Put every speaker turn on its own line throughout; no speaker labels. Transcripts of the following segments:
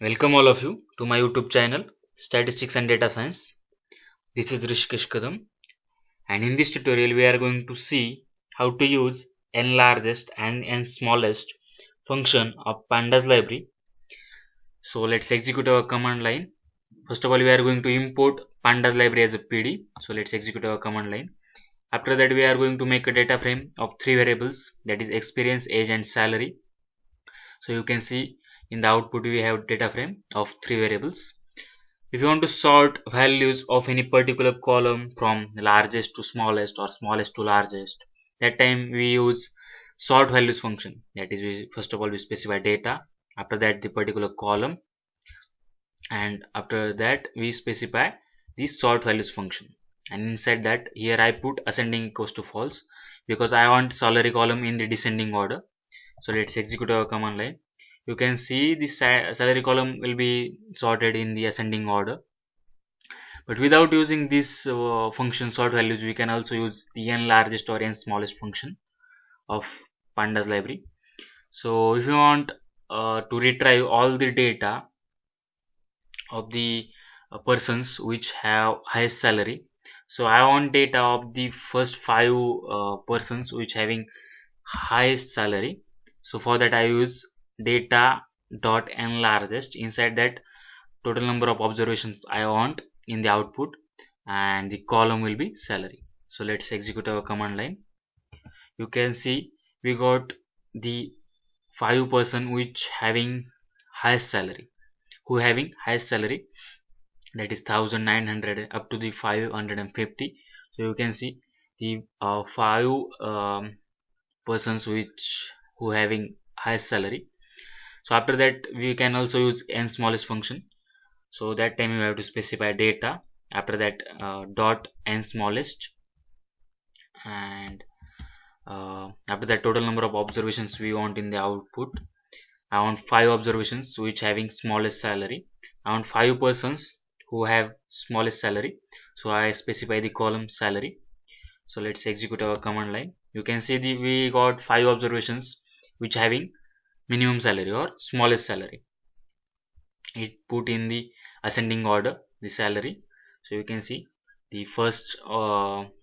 Welcome all of you to my YouTube channel Statistics and Data Science. This is Rishikesh Kadam, and in this tutorial we are going to see how to use n largest and n smallest function of pandas library. So let's execute our command line. First of all, we are going to import pandas library as a PD. So let's execute our command line. After that, we are going to make a data frame of three variables, that is experience, age and salary. So you can see in the output we have data frame of three variables. If you want to sort values of any particular column from largest to smallest or smallest to largest, that time we use sort values function. That is, first of all we specify data, after that the particular column, and after that we specify the sort values function. And inside that, here I put ascending equals to false because I want salary column in the descending order. So let's execute our command line. You can see the salary column will be sorted in the ascending order, but without using this function sort values, we can also use the n largest or n smallest function of pandas library. So if you want to retrieve all the data of the persons which have highest salary, so I want data of the first five persons which having highest salary. So for that I use data dot n largest. Inside that, total number of observations I want in the output, and the column will be salary. So let's execute our command line. You can see we got the five person which having highest salary, who having highest salary, that is 1900 up to the 550. So you can see the five persons which who having highest salary. So after that we can also use n smallest function. So that time you have to specify data, after that dot n smallest, and after that total number of observations we want in the output. I want five observations which having smallest salary. I want five persons who have smallest salary, so I specify the column salary. So let's execute our command line. You can see we got five observations which having minimum salary or smallest salary. It put in the ascending order the salary. So you can see the first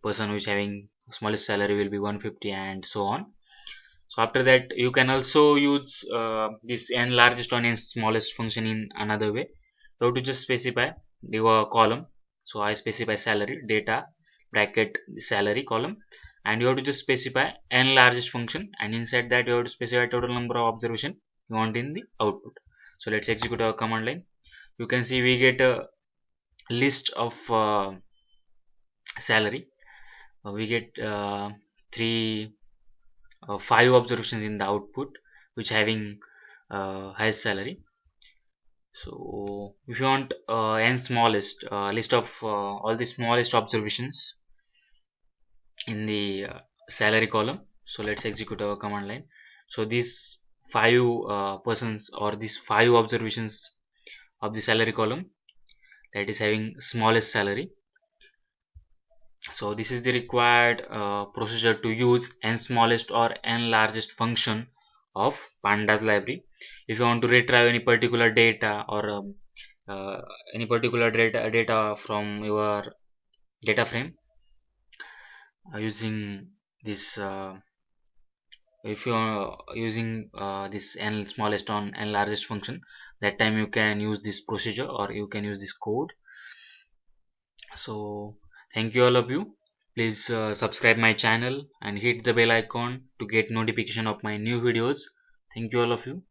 person which having smallest salary will be 150 and so on. So after that you can also use this n largest on n smallest function in another way. So to just specify the column, so I specify salary data bracket salary column, and you have to just specify n largest function, and inside that you have to specify total number of observation you want in the output. So let's execute our command line. You can see we get a list of salary. We get three five observations in the output which having highest salary. So if you want n smallest list of all the smallest observations in the salary column, so let's execute our command line. So these five persons or these five observations of the salary column that is having smallest salary. So this is the required procedure to use n smallest or n largest function of pandas library. If you want to retrieve any particular data or any particular data from your data frame using this if you are using this n smallest on n largest function, that time you can use this procedure or you can use this code. So thank you all of you. Please subscribe my channel and hit the bell icon to get notification of my new videos. Thank you all of you.